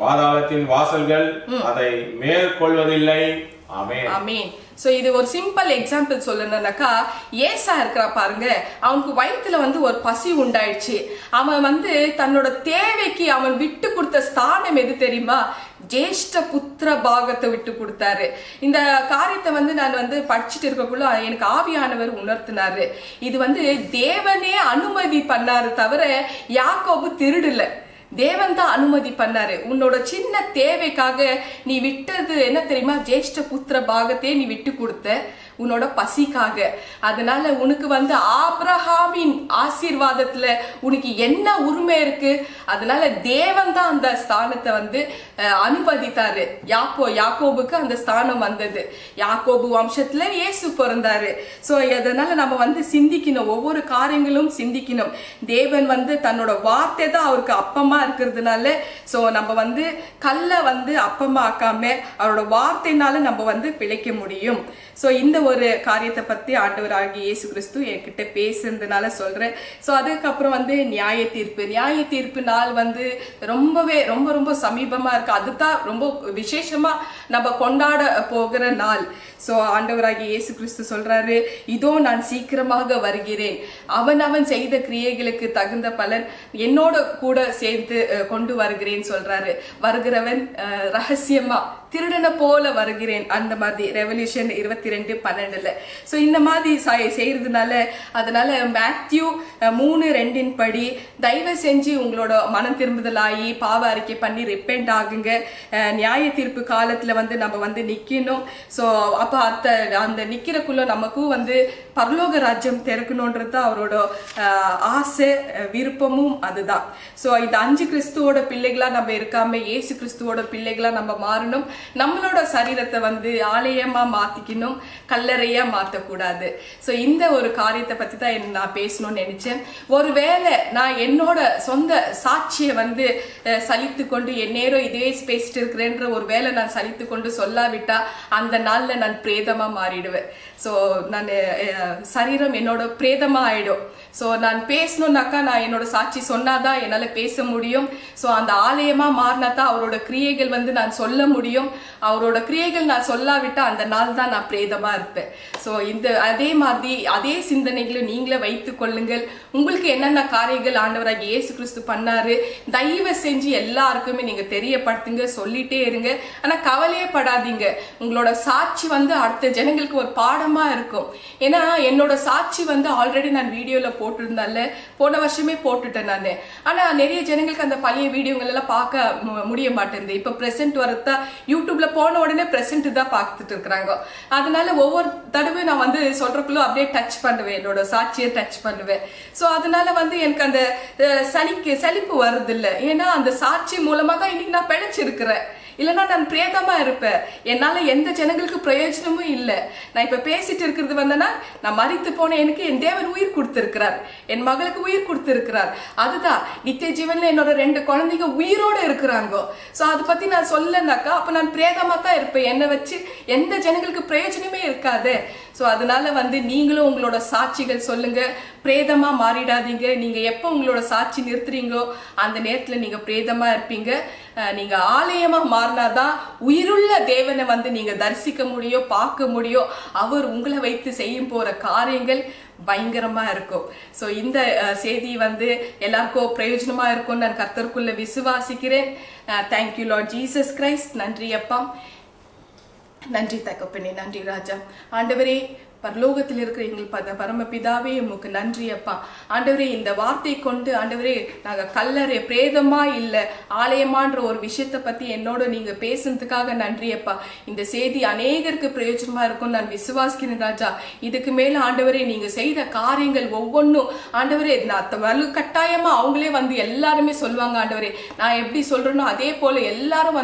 பாதாளத்தின் வாசல்கள் அதை மேற்கொள்வதில்லை. ஆமென், ஆமென். சோ இது ஒரு சிம்பிள் எக்ஸாம்பிள் சொல்லணும்னாக்கா, ஏசா இருக்கிறா பாருங்க, அவனுக்கு வயிற்றுல வந்து ஒரு பசி உண்டாயிடுச்சு. அவன் வந்து தன்னோட தேவைக்கு அவன் விட்டு கொடுத்த ஸ்தானம் எது தெரியுமா? ஜேஷ்ட புத்திர பாகத்தை விட்டு கொடுத்தாரு. இந்த காரியத்தை வந்து நான் வந்து படிச்சுட்டு இருக்கக்குள்ள எனக்கு ஆவியானவர் உணர்த்தினாரு. இது வந்து தேவனே அனுமதி பண்ணாரு தவிர யாக்கோபு திருடல, தேவன் தான் அனுமதி பண்ணாரு. உன்னோட சின்ன தேவைக்காக நீ விட்டது என்ன தெரியுமா? ஜேஷ்ட புத்திர பாகத்தையே நீ விட்டு கொடுத்த உன்னோட பசிக்காக. அதனால உனக்கு வந்து ஆபிரகாமின் ஆசீர்வாதத்துல உனக்கு என்ன உரிமை இருக்கு? அதனால தேவன் தான் அந்த ஸ்தானத்தை வந்து அனுமதித்தாரு. யாக்கோபுக்கு அந்த ஸ்தானம் வந்தது. யாக்கோபு வம்சத்துல இயேசு பிறந்தாரு. சோ அதனால நம்ம வந்து சிந்திக்கணும், ஒவ்வொரு காரியங்களும் சிந்திக்கணும். தேவன் வந்து தன்னோட வார்த்தை தான் அவருக்கு அப்பமா இருக்கிறதுனால சோ நம்ம வந்து கல்லை வந்து அப்பமா ஆக்காம அவரோட வார்த்தைனால நம்ம வந்து பிழைக்க முடியும். சோ இந்த ஒரு காரியத்தை பத்தி ஆண்டவராகிய இயேசு கிறிஸ்து என்கிட்ட பேசுறதுனால சொல்றேன். ஸோ அதுக்கப்புறம் நியாய தீர்ப்பு நாள் ரொம்பவே ரொம்ப ரொம்ப சமீபமா இருக்கு. அதுதான் ரொம்ப விசேஷமா நம்ம கொண்டாட போகிற நாள். ஸோ ஆண்டவராகிய இயேசு கிறிஸ்து சொல்றாரு, இதோ நான் சீக்கிரமாக வருகிறேன், அவன் செய்த கிரியைகளுக்கு தகுந்த பலன் என்னோட கூட சேர்த்து கொண்டு வருகிறேன் சொல்றாரு. வருகிறவன் ரகசியமா திருடனை போல வருகிறேன், அந்த மாதிரி ரெவல்யூஷன் 22:12. ஸோ இந்த மாதிரி செய்யறதுனால அதனால மேத்யூ 3:2 படி தயவு செஞ்சு உங்களோட மனம் திரும்புதலாகி பாவ அறிக்கை பண்ணி ரிப்பெண்ட் ஆகுங்க. நியாய தீர்ப்பு காலத்துல நம்ம நிக்கணும். ஸோ அப்ப அந்த நிக்கிறக்குள்ள நமக்கும் பரலோக ராஜ்யம் திறக்கணும்ன்றது அவரோட ஆசை விருப்பமும் அதுதான். ஸோ இந்த 5 கிறிஸ்துவோட பிள்ளைகளா நம்ம இருக்காம இயேசு கிறிஸ்துவோட பிள்ளைகளா நம்ம மாறணும். நம்மளோட சரீரத்தை ஆலயமா மாத்திக்கணும், கல்லறையா மாத்தக்கூடாது. ஸோ இந்த ஒரு காரியத்தை பத்தி தான் நான் பேசணும்னு நினைச்சேன். ஒருவேளை நான் என்னோட சொந்த சாட்சியை சலித்து கொண்டு நேரம் இதுவே பேசிட்டு இருக்கிறேன்ற ஒரு வேலை நான் சலித்து கொண்டு சொல்லாவிட்டா அந்த நாள்ல நான் பிரேதமா மாறிடுவேன். ஸோ நான் சரீரம் என்னோட பிரேதமா ஆயிடும். ஸோ நான் பேசணும்னாக்கா நான் என்னோட சாட்சி சொன்னாதான் என்னால பேச முடியும். ஸோ அந்த ஆலயமா மாறினாதான் அவரோட கிரியைகள் நான் சொல்ல முடியும். அவரோட கிரியைகள் நான் சொல்லாவிட்டா அந்த நாள் தான் நான் பிரேதமா இருப்பேன். ஸோ அதே மாதிரி அதே சிந்தனைகளை நீங்களே வைத்துக் கொள்ளுங்கள். உங்களுக்கு என்னென்ன காரியங்கள் ஆண்டவராகிய இயேசு கிறிஸ்து பண்ணாரு தயவு செஞ்சு எல்லாருக்குமே நீங்க தெரியப்படுத்துங்க, சொல்லிட்டே இருங்க. ஆனா கவலையே படாதீங்க. உங்களோட சாட்சி அடுத்த ஜனங்களுக்கு ஒரு பாடமா இருக்கும். ஏன்னா என்னோட சாட்சி ஆல்ரெடி நான் வீடியோல போட்டிருந்தால போன வருஷமே போட்டுட்டேன் நானு. ஆனா நிறைய ஜனங்களுக்கு அந்த பழைய வீடியோங்கள் எல்லாம் பார்க்க முடிய மாட்டேங்குது. இப்ப பிரசன்ட் வரதா யூடியூப்ல போன உடனே பிரசன்ட் தான் பார்த்துட்டு இருக்கிறாங்க. அதனால ஒவ்வொரு தடவை நான் சொல்றதுக்குள்ள அப்படியே டச் பண்ணுவேன், என்னோட சாட்சியை டச் பண்ணுவேன். ஸோ அதனால எனக்கு அந்த சலிப்பு வருது இல்லை. ஏன்னா அந்த சாட்சி மூலமா தான் இன்னைக்கு நான் பிழைச்சிருக்கிறேன். இல்லைன்னா நான் பிரேதமா இருப்பேன். என்னால எந்த ஜனங்களுக்கு பிரயோஜனமும் இல்லை. நான் இப்ப பேசிட்டு இருக்கிறது நான் மரித்து போன எனக்கு என் தேவன் உயிர் கொடுத்திருக்கிறார், என் மகளுக்கு உயிர் கொடுத்திருக்கிறார். அதுதான் நித்திய ஜீவன்ல என்னோட 2 குழந்தைங்க உயிரோட இருக்கிறாங்க. ஸோ அதை பத்தி நான் சொல்லனாக்கா அப்ப நான் பிரேதமா தான் இருப்பேன். என்னை வச்சு எந்த ஜனங்களுக்கு பிரயோஜனமே இருக்காது. ஸோ அதனால நீங்களும் உங்களோட சாட்சிகள் சொல்லுங்க, பிரேதமா மாறிடாதீங்க. நீங்க எப்போ உங்களோட சாட்சி நிறுத்துறீங்களோ அந்த நேரத்துல நீங்க பிரேதமா இருப்பீங்க. நீங்க ஆலயமா மாறினாதான் உயிருள்ள தேவனை நீங்க தரிசிக்க முடியும், பார்க்க முடியும். அவர் உங்களை வைத்து செய்யும் போற காரியங்கள் பயங்கரமா இருக்கும். ஸோ இந்த செய்தி எல்லாருக்கும் பிரயோஜனமா இருக்கும் நான் கர்த்தருக்குள்ள விசுவாசிக்கிறேன். Thank you Lord Jesus Christ. நன்றி அப்பா, நன்றி தகப்பனே, நன்றி ராஜா. ஆண்டவரே, பரலோகத்தில் இருக்கிற எங்கள் பரமபிதாவே உமக்கு நன்றி அப்பா. ஆண்டவரே, இந்த வார்த்தை கொண்டு ஆண்டவரே நாங்க கல்லறை பிரேதமா இல்ல ஆலயமான்ற ஒரு விஷயத்தை பத்தி என்னோட நீங்க பேசுனதுக்காக நன்றி அப்பா. இந்த செய்தி அநேகருக்கு பிரயோஜனமா இருக்கும் நான் விசுவாசிக்கிறேன் ராஜா. இதுக்கு மேல ஆண்டவரே நீங்க செய்த காரியங்கள் ஒவ்வொன்றும் ஆண்டவரே வலு கட்டாயமா அவங்களே எல்லாருமே சொல்லுவாங்க. ஆண்டவரே, நான் எப்படி சொல்றேனோ அதே போல எல்லாரும்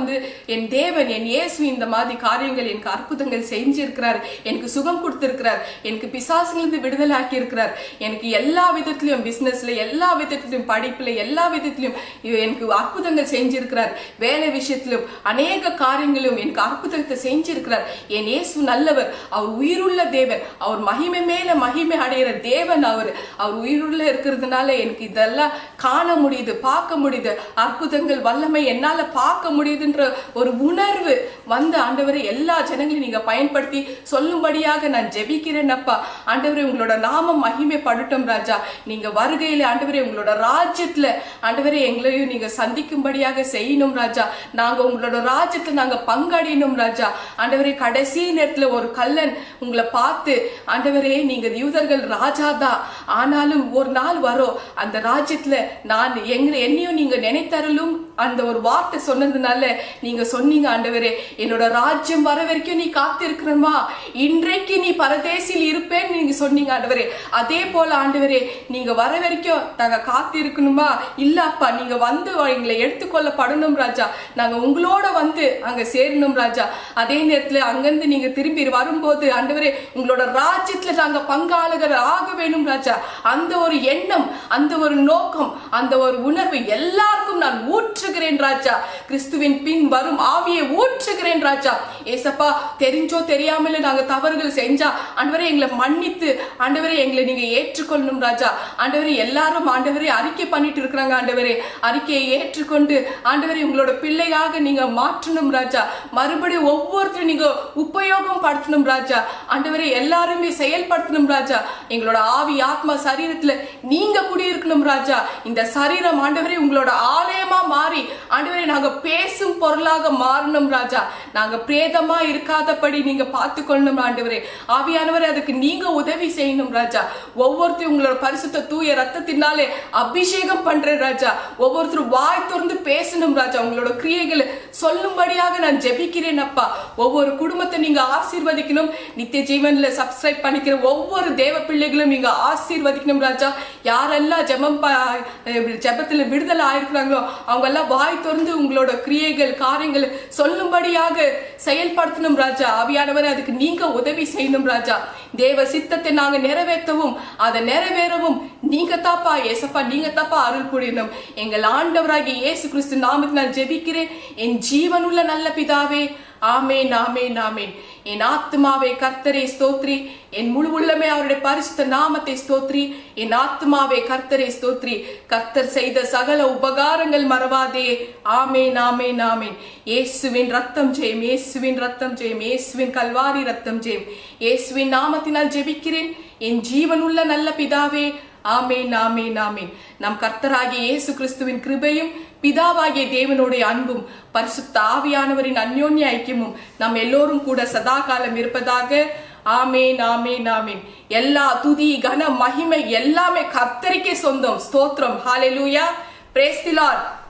என் தேவன் என் இயேசு இந்த மாதிரி காரியங்கள் எனக்கு அற்புதங்கள் செஞ்சிருக்கிறார், எனக்கு சுகம் கொடுத்திருக்கிறார், எனக்கு பிசாசுலிருந்து விடுதலை ஆக்கி இருக்கிறார், எனக்கு எல்லா விதத்திலும் பிசினஸ்ல எல்லா விதத்திலும் படிப்புல எல்லா விதத்திலும் எனக்கு அற்புதங்கள் செஞ்சிருக்கிறார். வேலை விஷயத்திலும் அநேக காரியங்களும் எனக்கு அற்புதத்தை செஞ்சிருக்கிறார். என் இயேசு நல்லவர், அவர் உயிருள்ள தேவன், அவர் மகிமை மேல மகிமை அடைகிற தேவன். அவர் உயிருள்ள இருக்கிறதுனால எனக்கு இதெல்லாம் காண முடியுது, பார்க்க முடியுது. அற்புதங்கள் வல்லமை என்னால பார்க்க முடியுதுன்ற ஒரு உணர்வு ஆண்டவரை எல்லா ஜனங்களையும் நீங்க பயன்படுத்தி சொல்லும்படியாக நான் ஜெபிக்கிறேன் அப்பா. ஆண்டவரே, உங்களோட நாமம் மகிமைப்படட்டும் ராஜா. நீங்க வருகையில ஆண்டவரே உங்களோட ராஜ்யத்துல ஆண்டவரே எங்களையும் நீங்க சந்திக்கும்படியாக செய்யணும் ராஜா. நாங்க உங்களோட ராஜ்யத்துல நாங்க பங்கடையணும் ராஜா. ஆண்டவரே, கடைசி நேரத்துல ஒரு கல்லன் உங்களை பார்த்து ஆண்டவரே நீங்க யூதர்கள் ராஜாதான், ஆனாலும் ஒரு நாள் வரும் அந்த ராஜ்யத்துல நான் என்னையும் நீங்க நினைத்தரலும் அந்த ஒரு வார்த்தை சொன்னதுனால நீங்க சொன்னீங்க ஆண்டவரே, என்னோட ராஜ்யம் வர வரைக்கும் நீ காத்திருக்கிறமா, இன்றைக்கு நீ பரதேசில் இருப்பேன்னு நீங்க சொன்னீங்க ஆண்டவரே. அதே போல ஆண்டவரே நீங்க வர வரைக்கும் நாங்க காத்து இருக்கணுமா? இல்ல அப்பா, நீங்க எங்களை எடுத்துக்கொள்ளப்படணும் ராஜா. நாங்க உங்களோட அங்க சேரணும் ராஜா. அதே நேரத்துல அங்கிருந்து நீங்க திரும்பி வரும்போது ஆண்டவரே உங்களோட ராஜ்யத்துல நாங்க பங்காளர்கள் ஆக வேணும் ராஜா. அந்த ஒரு எண்ணம், அந்த ஒரு நோக்கம், அந்த ஒரு உணர்வு எல்லாருக்கும் நான் ஊற்றுகிறேன் ராஜா. கிறிஸ்துவின் பின் வரும் ஆவியை ஊற்றுகிறேன் ராஜா. ஏசப்பா தெரிஞ்சோ தெரியாமல நாங்க தவறுகள் செஞ்சா ஆண்டவரே எங்களை மன்னித்து ஆண்டவரே எங்களை நீங்க ஏற்றுக்கொள்ளணும் ராஜா. ஆண்டவரே எல்லாரும் ஆண்டவரே அறிக்கை பண்ணிட்டு இருக்கிறாங்க ஆண்டவரே, அறிக்கையை ஏற்றுக்கொண்டு ஆண்டவரே உங்களோட பிள்ளையாக நீங்க மாற்றணும் ராஜா. மறுபடியும் ஒவ்வொருத்தரும் நீங்க உபயோகம் படுத்தணும் ராஜா. ஆண்டவரே எல்லாருமே செயல்படுத்தணும் ராஜா. எங்களோட ஆவி ஆத்மா சரீரத்துல நீங்க குடியிருக்கணும் ராஜா. இந்த சரீரம் ஆண்டவரே உங்களோட ஆலயமா மாறி ஆண்டவரே நாங்க பேசும் பொருளாக மாறணும் ராஜா. நாங்க பிரேதமா இருக்காதபடி நீங்க பார்த்துக்கொள்ளணும் ஆண்டவரே. ஆவியானவரே அதுக்கு நீங்க உதவி செய்யணும் ராஜா. ஒவ்வொருத்தரும் உங்களோட பரிசுத்த தூய ரத்தத்தினாலே அபிஷேகம் பண்றேன் ராஜா. ஒவ்வொருத்தரும் வாய் திறந்து பேசணும் ராஜா. உங்களோட கிரியைகளை சொல்லும்படியாக நான் ஜெபிக்கிறேன் அப்பா. ஒவ்வொரு குடும்பத்தை நீங்க ஆசீர்வதிக்கணும். நித்திய ஜீவன்ல சப்ஸ்கிரைப் பண்ணிக்கிற ஒவ்வொரு தேவ பிள்ளைகளும் நீங்க ஆசீர்வதிக்கணும் ராஜா. யாரெல்லாம் ஜெபத்துல விடுதலை ஆயிருக்கிறாங்களோ அவங்க எல்லாம் வாய் திறந்து உங்களோட கிரியைகள் காரியங்கள் சொல்லும்படியாக செயல்படுத்தணும் ராஜா. ஆவியானவரே அதுக்கு நீங்க உதவி செய்யணும் ராஜா. தேவ சித்தத்தை நாங்க நிறைவேற்றவும் அதை நிறைவேறவும் நீங்க தாப்பா ஏசப்பா, நீங்க தாப்பா அருள் புரியணும். எங்கள் ஆண்டவராகிய இயேசு கிறிஸ்து நாமத்தினால் ஜெபிக்கிறேன் என் ஜீவனுள்ள நல்ல பிதாவே. ஆமேன் ஆமேன் ஆமேன். என் ஆத்மாவே கர்த்தரை ஸ்தோத்ரி, என் முழு உள்ளமே அவருடைய பரிசுத்த நாமத்தை ஸ்தோத்ரி. என் ஆத்மாவே கர்த்தரை ஸ்தோத்ரி, கர்த்தர் செய்த சகல உபகாரங்கள் மறவாதே. ஆமேன் ஆமேன் ஆமேன். இயேசுவின் ரத்தம் ஜெயம், இயேசுவின் ரத்தம் ஜெயம், இயேசுவின் கல்வாரி ரத்தம் ஜெயம். இயேசுவின் நாமத்தினால் ஜெபிக்கிறேன் என் ஜீவனுள்ள நல்ல பிதாவே. ஆமேன் ஆமேன் ஆமேன். நம் கர்த்தராகிய இயேசு கிறிஸ்துவின் கிருபையும் பிதாவாகிய தேவனுடைய அன்பும் பரிசுத்த ஆவியானவரின் அந்யோன்ய ஐக்கியமும் நம் எல்லோரும் கூட சதா காலம் இருப்பதாக. ஆமேன் ஆமேன் ஆமேன். எல்லா துதி கன மகிமை எல்லாமே கர்த்தருக்கே சொந்தம். ஸ்தோத்திரம். ஹalleluya. praise the Lord.